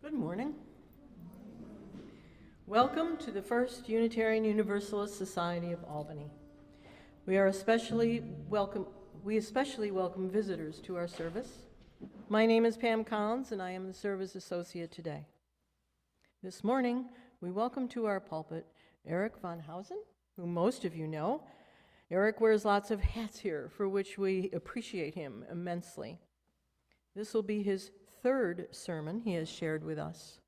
Good morning. Welcome to the First Unitarian Universalist Society of Albany. We especially welcome visitors to our service. My name is Pam Collins, and I am the Service Associate today. This morning, we welcome to our pulpit Erik vonHausen, who most of you know. Erik wears lots of hats here, for which we appreciate him immensely. This will be his third sermon he has shared with us.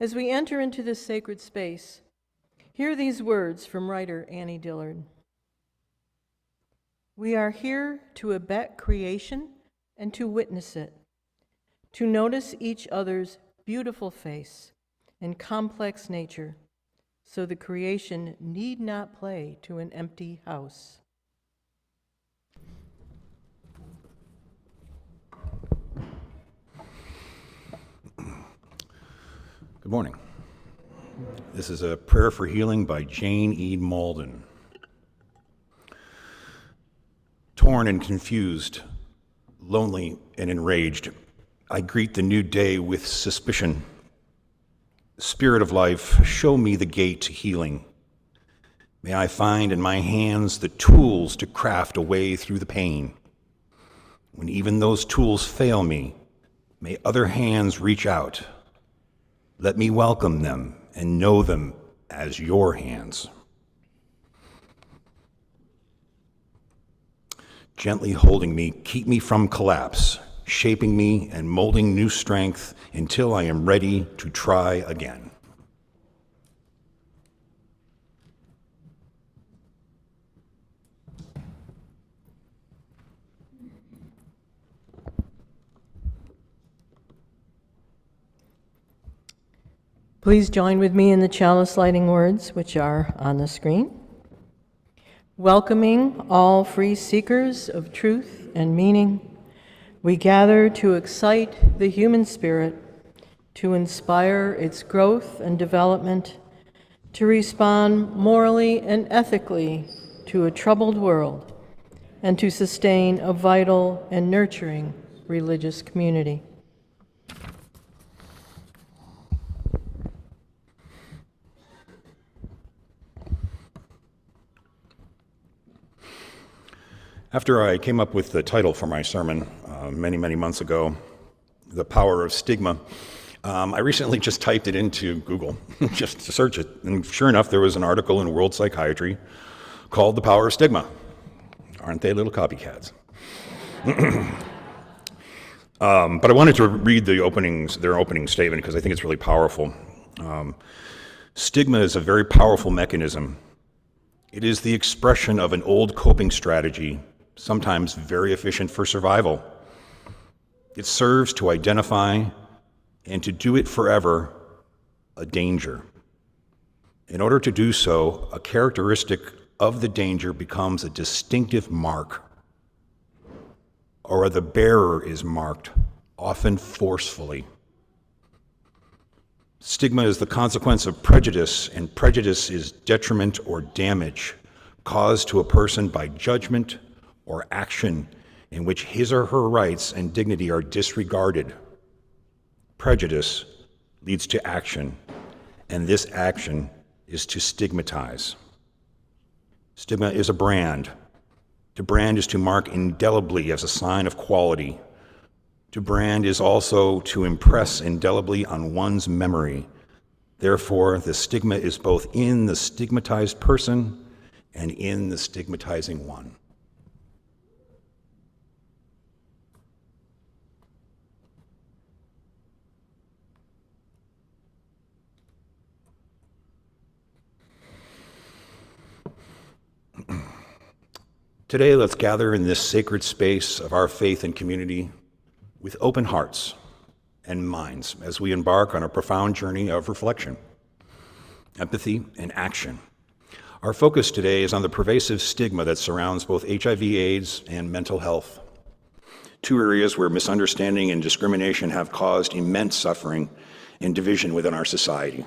As we enter into this sacred space, hear these words from writer Annie Dillard. We are here to abet creation and to witness it, to notice each other's beautiful face and complex nature, so the creation need not play to an empty house. Good morning. This is a prayer for healing by Jane E. Malden. Torn and confused, lonely and enraged, I greet the new day with suspicion. Spirit of life, show me the gate to healing. May I find in my hands the tools to craft a way through the pain. When even those tools fail me, may other hands reach out. Let me welcome them and know them as your hands. Gently holding me, keep me from collapse, shaping me and molding new strength until I am ready to try again. Please join with me in the chalice lighting words, which are on the screen. Welcoming all free seekers of truth and meaning, we gather to excite the human spirit, to inspire its growth and development, to respond morally and ethically to a troubled world, and to sustain a vital and nurturing religious community. After I came up with the title for my sermon many months ago, The Power of Stigma, I recently just typed it into Google just to search it, and sure enough, there was an article in World Psychiatry called The Power of Stigma. Aren't they little copycats? But I wanted to read their opening statement because I think it's really powerful. Stigma is a very powerful mechanism. It is the expression of an old coping strategy, sometimes very efficient for survival. It serves to identify and to do it forever a danger. In order to do so, a characteristic of the danger becomes a distinctive mark, or the bearer is marked, often forcefully. Stigma is the consequence of prejudice, and prejudice is detriment or damage caused to a person by judgment or action in which his or her rights and dignity are disregarded. Prejudice leads to action, and this action is to stigmatize. Stigma is a brand. To brand is to mark indelibly as a sign of quality. To brand is also to impress indelibly on one's memory. Therefore, the stigma is both in the stigmatized person and in the stigmatizing one. Today, let's gather in this sacred space of our faith and community with open hearts and minds as we embark on a profound journey of reflection, empathy, and action. Our focus today is on the pervasive stigma that surrounds both HIV/AIDS and mental health, two areas where misunderstanding and discrimination have caused immense suffering and division within our society.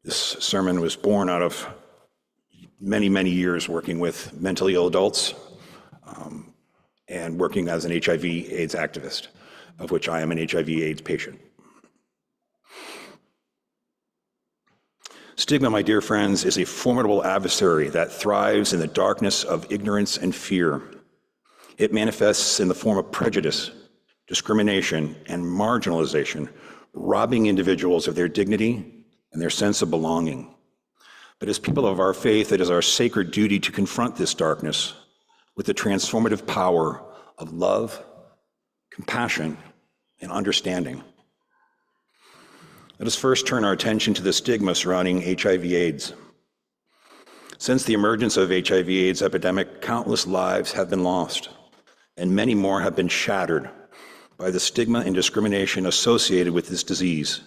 This sermon was born out of many years working with mentally ill adults and working as an HIV/AIDS activist. of which I am an HIV/AIDS patient. Stigma, my dear friends, is a formidable adversary that thrives in the darkness of ignorance and fear. It manifests in the form of prejudice, discrimination, and marginalization, robbing individuals of their dignity and their sense of belonging. But as people of our faith, it is our sacred duty to confront this darkness with the transformative power of love, compassion, and understanding. Let us first turn our attention to the stigma surrounding HIV/AIDS. Since the emergence of HIV/AIDS epidemic, countless lives have been lost, and many more have been shattered by the stigma and discrimination associated with this disease.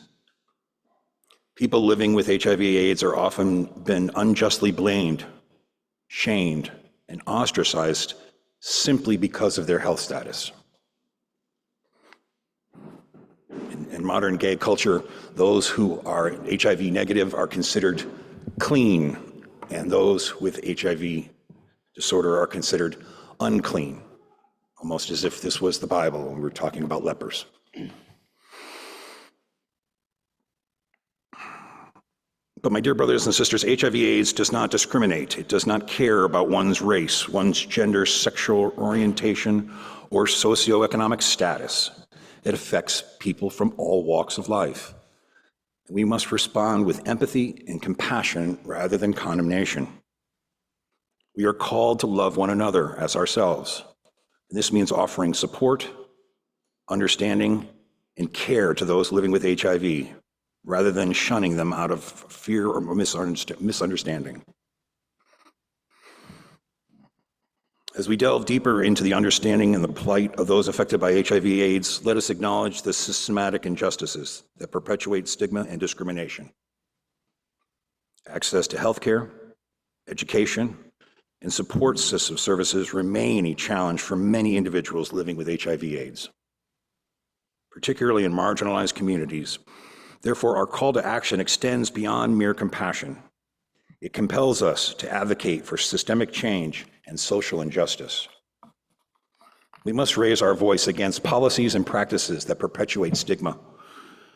People living with HIV/AIDS are often been unjustly blamed, shamed, and ostracized simply because of their health status. In modern gay culture, those who are HIV negative are considered clean, and those with HIV disorder are considered unclean, almost as if this was the Bible when we were talking about lepers. But my dear brothers and sisters, HIV/AIDS does not discriminate. It does not care about one's race, one's gender, sexual orientation, or socioeconomic status. It affects people from all walks of life. We must respond with empathy and compassion rather than condemnation. We are called to love one another as ourselves. And this means offering support, understanding, and care to those living with HIV, rather than shunning them out of fear or misunderstanding. As we delve deeper into the understanding and the plight of those affected by HIV/AIDS, let us acknowledge the systematic injustices that perpetuate stigma and discrimination. Access to healthcare, education, and support system services remain a challenge for many individuals living with HIV/AIDS, particularly in marginalized communities. Therefore, our call to action extends beyond mere compassion. It compels us to advocate for systemic change and social injustice. We must raise our voice against policies and practices that perpetuate stigma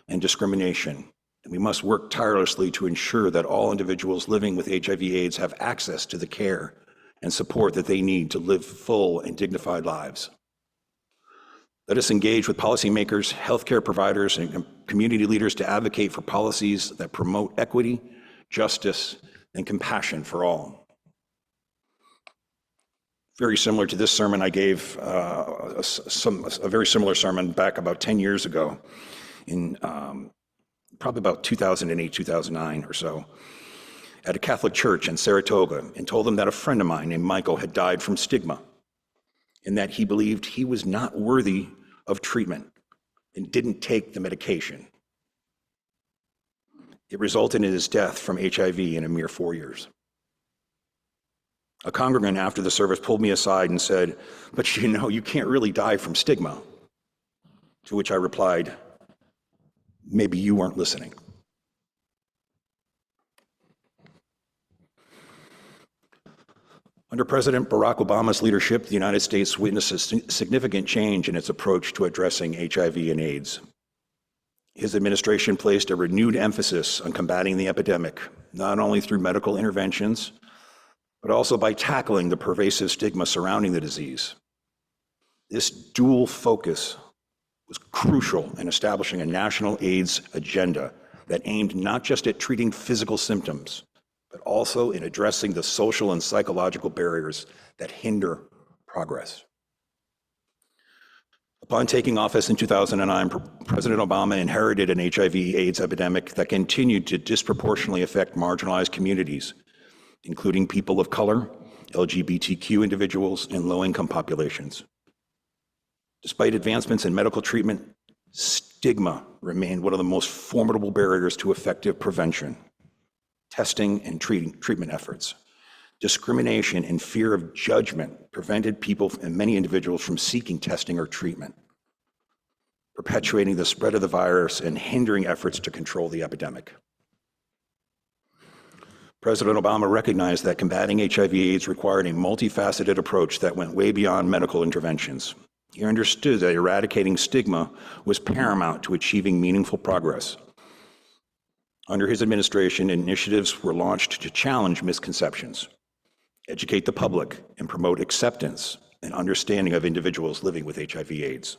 and discrimination, and we must work tirelessly to ensure that all individuals living with HIV/AIDS have access to the care and support that they need to live full and dignified lives. Let us engage with policymakers, healthcare providers, and community leaders to advocate for policies that promote equity, justice, and compassion for all. Very similar to this sermon, I gave a very similar sermon back about 10 years ago in probably about 2008, 2009 or so, at a Catholic church in Saratoga, and told them that a friend of mine named Michael had died from stigma, and that he believed he was not worthy of treatment and didn't take the medication. It resulted in his death from HIV in a mere 4 years. A congregant after the service pulled me aside and said, "But you know, you can't really die from stigma." To which I replied, "Maybe you weren't listening." Under President Barack Obama's leadership, the United States witnessed a significant change in its approach to addressing HIV and AIDS. His administration placed a renewed emphasis on combating the epidemic, not only through medical interventions, but also by tackling the pervasive stigma surrounding the disease. This dual focus was crucial in establishing a national AIDS agenda that aimed not just at treating physical symptoms, but also in addressing the social and psychological barriers that hinder progress. Upon taking office in 2009, President Obama inherited an HIV/AIDS epidemic that continued to disproportionately affect marginalized communities, including people of color, LGBTQ individuals, and low-income populations. Despite advancements in medical treatment, stigma remained one of the most formidable barriers to effective prevention, testing, and treatment efforts. Discrimination and fear of judgment prevented people and many individuals from seeking testing or treatment, perpetuating the spread of the virus and hindering efforts to control the epidemic. President Obama recognized that combating HIV/AIDS required a multifaceted approach that went way beyond medical interventions. He understood that eradicating stigma was paramount to achieving meaningful progress. Under his administration, initiatives were launched to challenge misconceptions, educate the public, and promote acceptance and understanding of individuals living with HIV/AIDS.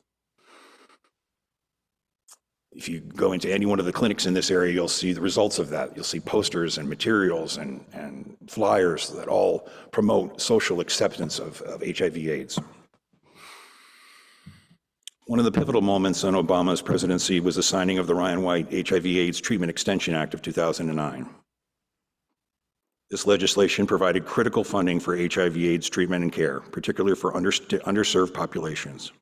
If you go into any one of the clinics in this area, you'll see the results of that. You'll see posters and materials and flyers that all promote social acceptance of HIV/AIDS. One of the pivotal moments on Obama's presidency was the signing of the Ryan White HIV/AIDS Treatment Extension Act of 2009. This legislation provided critical funding for HIV/AIDS treatment and care, particularly for underserved populations.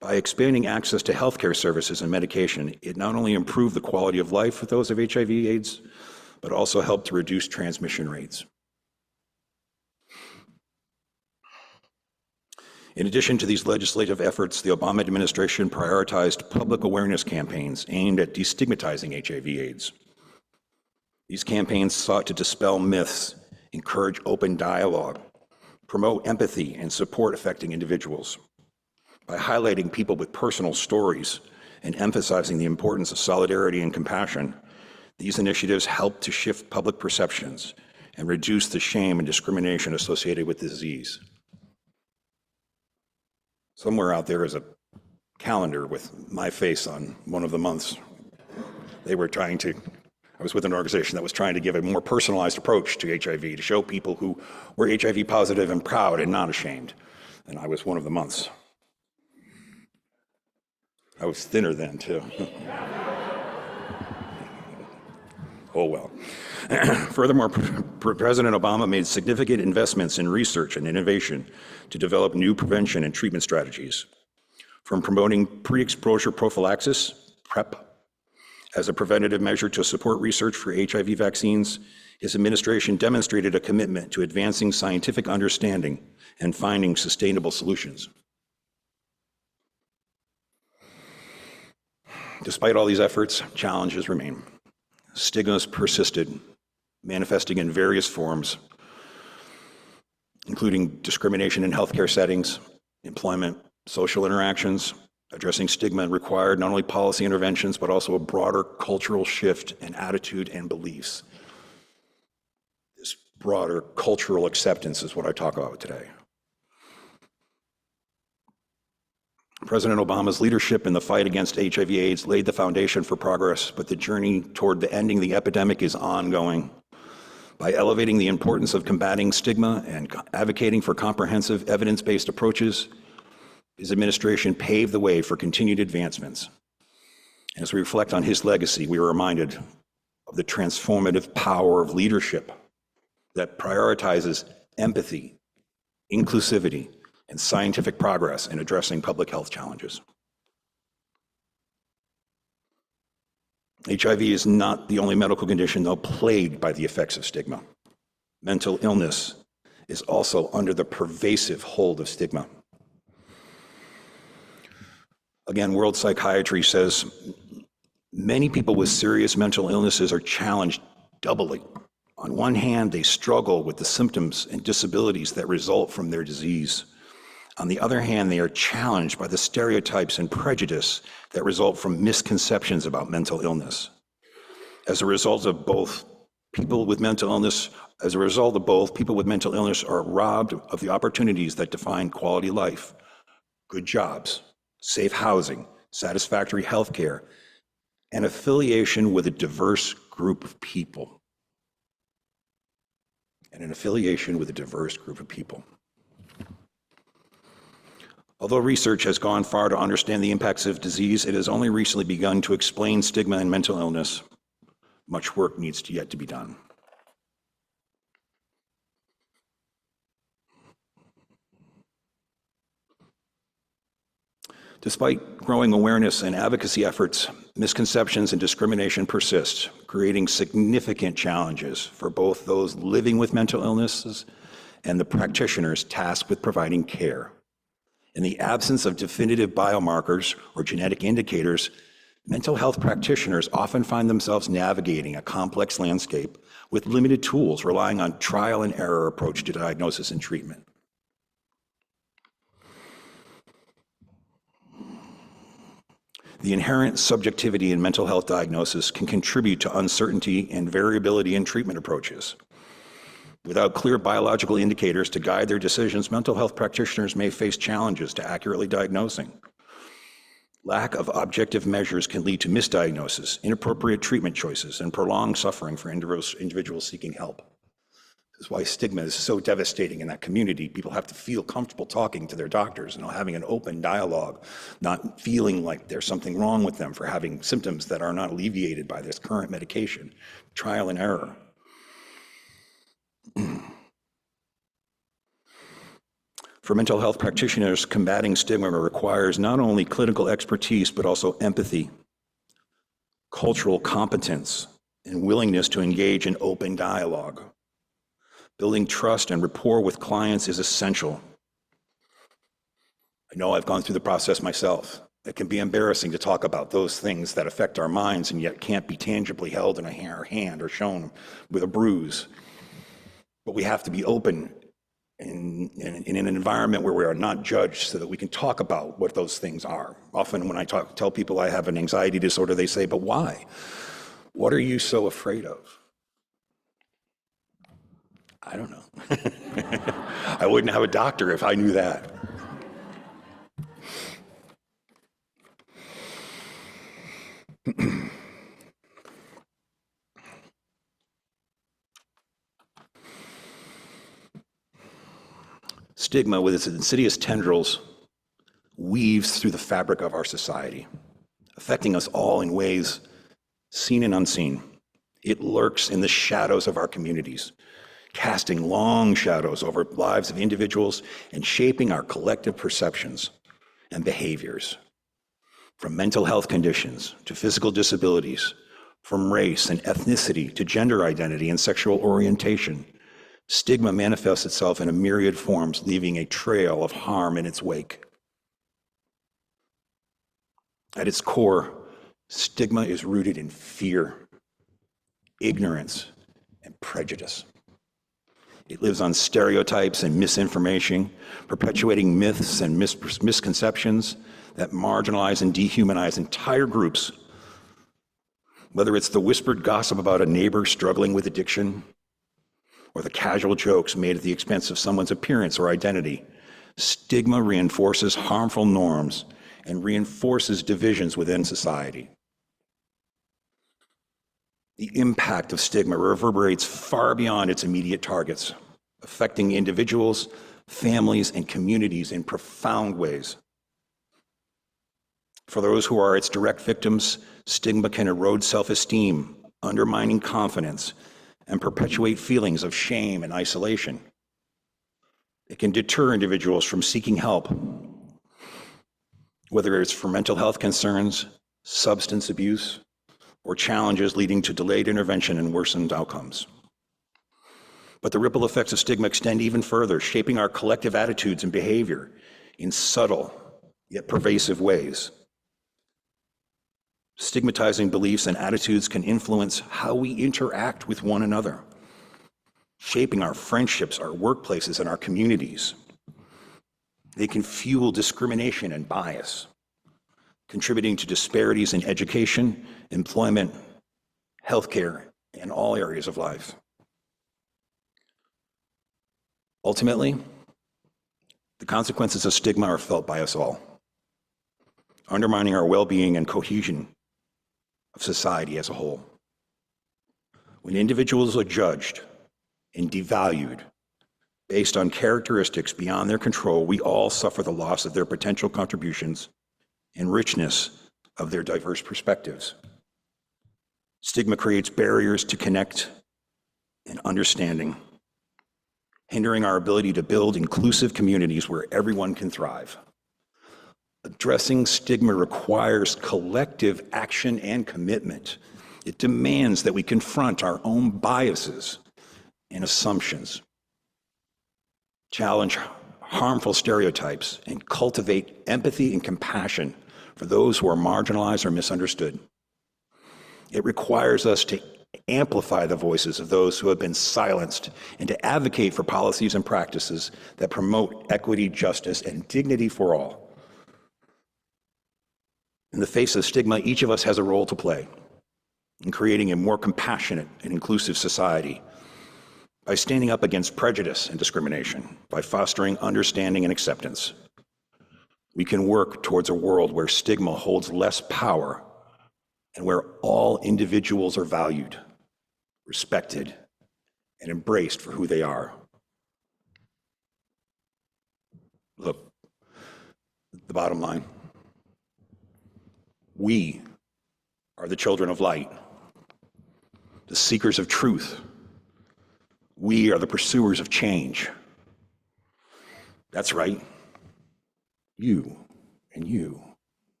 By expanding access to healthcare services and medication, it not only improved the quality of life for those of HIV/AIDS, but also helped to reduce transmission rates. In addition to these legislative efforts, the Obama administration prioritized public awareness campaigns aimed at destigmatizing HIV/AIDS. These campaigns sought to dispel myths, encourage open dialogue, promote empathy, and support affecting individuals. By highlighting people with personal stories and emphasizing the importance of solidarity and compassion, these initiatives help to shift public perceptions and reduce the shame and discrimination associated with the disease. Somewhere out there is a calendar with my face on one of the months. I was with an organization that was trying to give a more personalized approach to HIV, to show people who were HIV positive and proud and not ashamed. And I was one of the months. I was thinner then, too. Oh, well. Furthermore, President Obama made significant investments in research and innovation to develop new prevention and treatment strategies. From promoting pre-exposure prophylaxis, PrEP, as a preventative measure to support research for HIV vaccines, his administration demonstrated a commitment to advancing scientific understanding and finding sustainable solutions. Despite all these efforts, challenges remain. Stigmas persisted, manifesting in various forms, including discrimination in healthcare settings, employment, social interactions. Addressing stigma required not only policy interventions, but also a broader cultural shift in attitude and beliefs. This broader cultural acceptance is what I talk about today. President Obama's leadership in the fight against HIV/AIDS laid the foundation for progress, but the journey toward ending the epidemic is ongoing. By elevating the importance of combating stigma and advocating for comprehensive evidence-based approaches, his administration paved the way for continued advancements. As we reflect on his legacy, we are reminded of the transformative power of leadership that prioritizes empathy, inclusivity, and scientific progress in addressing public health challenges. HIV is not the only medical condition, though, plagued by the effects of stigma. Mental illness is also under the pervasive hold of stigma. Again, World Psychiatry says many people with serious mental illnesses are challenged doubly. On one hand, they struggle with the symptoms and disabilities that result from their disease. On the other hand, they are challenged by the stereotypes and prejudice that result from misconceptions about mental illness. As a result of both, people with mental illness are robbed of the opportunities that define quality life, good jobs, safe housing, satisfactory health care, and affiliation with a diverse group of people. Although research has gone far to understand the impacts of disease, it has only recently begun to explain stigma and mental illness. Much work needs yet to be done. Despite growing awareness and advocacy efforts, misconceptions and discrimination persist, creating significant challenges for both those living with mental illnesses and the practitioners tasked with providing care. In the absence of definitive biomarkers or genetic indicators, mental health practitioners often find themselves navigating a complex landscape with limited tools, relying on trial and error approach to diagnosis and treatment. The inherent subjectivity in mental health diagnosis can contribute to uncertainty and variability in treatment approaches. Without clear biological indicators to guide their decisions, mental health practitioners may face challenges to accurately diagnosing. Lack of objective measures can lead to misdiagnosis, inappropriate treatment choices, and prolonged suffering for individuals seeking help. This is why stigma is so devastating in that community. People have to feel comfortable talking to their doctors and having an open dialogue, not feeling like there's something wrong with them for having symptoms that are not alleviated by this current medication. Trial and error. For mental health practitioners, combating stigma requires not only clinical expertise, but also empathy, cultural competence, and willingness to engage in open dialogue. Building trust and rapport with clients is essential. I know I've gone through the process myself. It can be embarrassing to talk about those things that affect our minds and yet can't be tangibly held in our hand or shown with a bruise. But we have to be open in an environment where we are not judged so that we can talk about what those things are. Often when I tell people I have an anxiety disorder, they say, but why? What are you so afraid of? I don't know. I wouldn't have a doctor if I knew that. Stigma, with its insidious tendrils, weaves through the fabric of our society, affecting us all in ways seen and unseen. It lurks in the shadows of our communities, casting long shadows over lives of individuals and shaping our collective perceptions and behaviors. From mental health conditions to physical disabilities, from race and ethnicity to gender identity and sexual orientation, stigma manifests itself in a myriad forms, leaving a trail of harm in its wake. At its core, stigma is rooted in fear, ignorance, and prejudice. It lives on stereotypes and misinformation, perpetuating myths and misconceptions that marginalize and dehumanize entire groups. Whether it's the whispered gossip about a neighbor struggling with addiction, or the casual jokes made at the expense of someone's appearance or identity, stigma reinforces harmful norms and reinforces divisions within society. The impact of stigma reverberates far beyond its immediate targets, affecting individuals, families, and communities in profound ways. For those who are its direct victims, stigma can erode self-esteem, undermining confidence, and perpetuate feelings of shame and isolation. It can deter individuals from seeking help, whether it's for mental health concerns, substance abuse, or challenges leading to delayed intervention and worsened outcomes. But the ripple effects of stigma extend even further, shaping our collective attitudes and behavior in subtle yet pervasive ways. Stigmatizing beliefs and attitudes can influence how we interact with one another, shaping our friendships, our workplaces, and our communities. They can fuel discrimination and bias, contributing to disparities in education, employment, healthcare, and all areas of life. Ultimately, the consequences of stigma are felt by us all, undermining our well-being and cohesion of society as a whole. When individuals are judged and devalued based on characteristics beyond their control, we all suffer the loss of their potential contributions and richness of their diverse perspectives. Stigma creates barriers to connect and understanding, hindering our ability to build inclusive communities where everyone can thrive. Addressing stigma requires collective action and commitment. It demands that we confront our own biases and assumptions, challenge harmful stereotypes, and cultivate empathy and compassion for those who are marginalized or misunderstood. It requires us to amplify the voices of those who have been silenced and to advocate for policies and practices that promote equity, justice, and dignity for all. In the face of stigma, each of us has a role to play in creating a more compassionate and inclusive society by standing up against prejudice and discrimination, by fostering understanding and acceptance. We can work towards a world where stigma holds less power and where all individuals are valued, respected, and embraced for who they are. Look, the bottom line, we are the children of light, the seekers of truth. We are the pursuers of change. That's right. You, and you,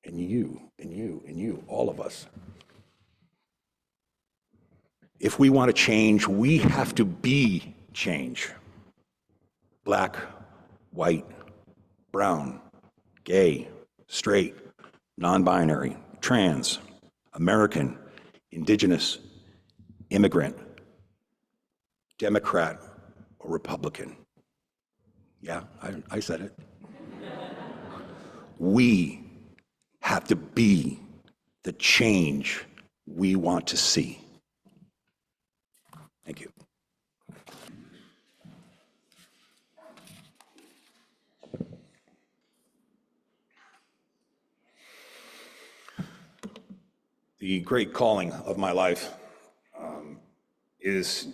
and you, and you, and you, all of us. If we want to change, we have to be change. Black, white, brown, gay, straight, non-binary, trans, American, indigenous, immigrant, Democrat, or Republican. Yeah, I said it. We have to be the change we want to see. Thank you. The great calling of my life is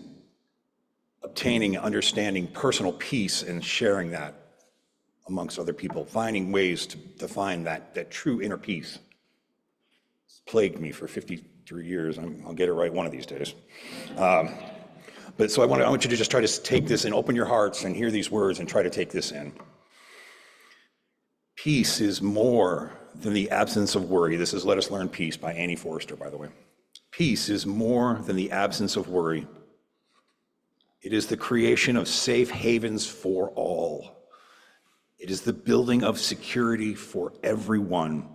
obtaining, understanding personal peace and sharing that amongst other people, finding ways to find that true inner peace. It's plagued me for 53 years. I'll get it right one of these days. But so I want you to just try to take this and open your hearts and hear these words and try to take this in. Peace is more than the absence of worry. This is Let Us Learn Peace by Annie Forrester, by the way. Peace is more than the absence of worry. It is the creation of safe havens for all. It is the building of security for everyone.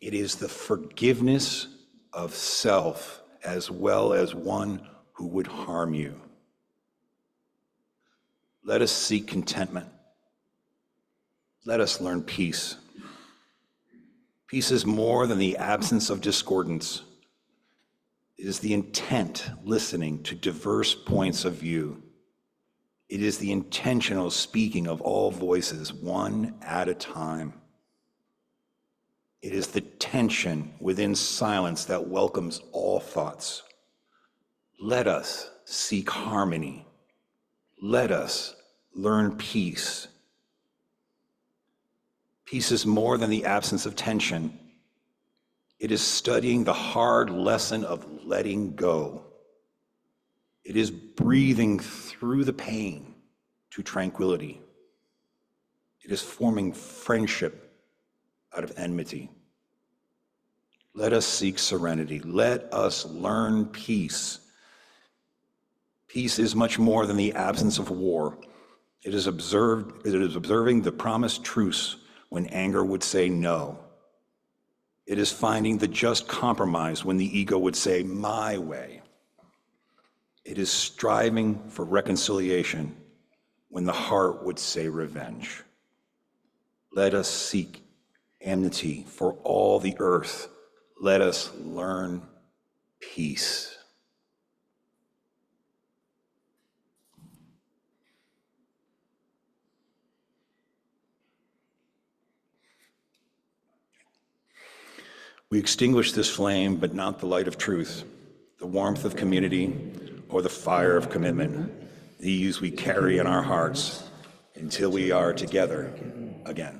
It is the forgiveness of self as well as one who would harm you. Let us seek contentment. Let us learn peace. Peace is more than the absence of discordance. It is the intent listening to diverse points of view. It is the intentional speaking of all voices, one at a time. It is the tension within silence that welcomes all thoughts. Let us seek harmony. Let us learn peace. Peace is more than the absence of tension. It is studying the hard lesson of letting go. It is breathing through the pain to tranquility. It is forming friendship out of enmity. Let us seek serenity. Let us learn peace. Peace is much more than the absence of war. It is observing the promised truce when anger would say no. It is finding the just compromise when the ego would say, my way. It is striving for reconciliation when the heart would say revenge. Let us seek amity for all the earth. Let us learn peace. We extinguish this flame, but not the light of truth, the warmth of community, or the fire of commitment. These we carry in our hearts until we are together again.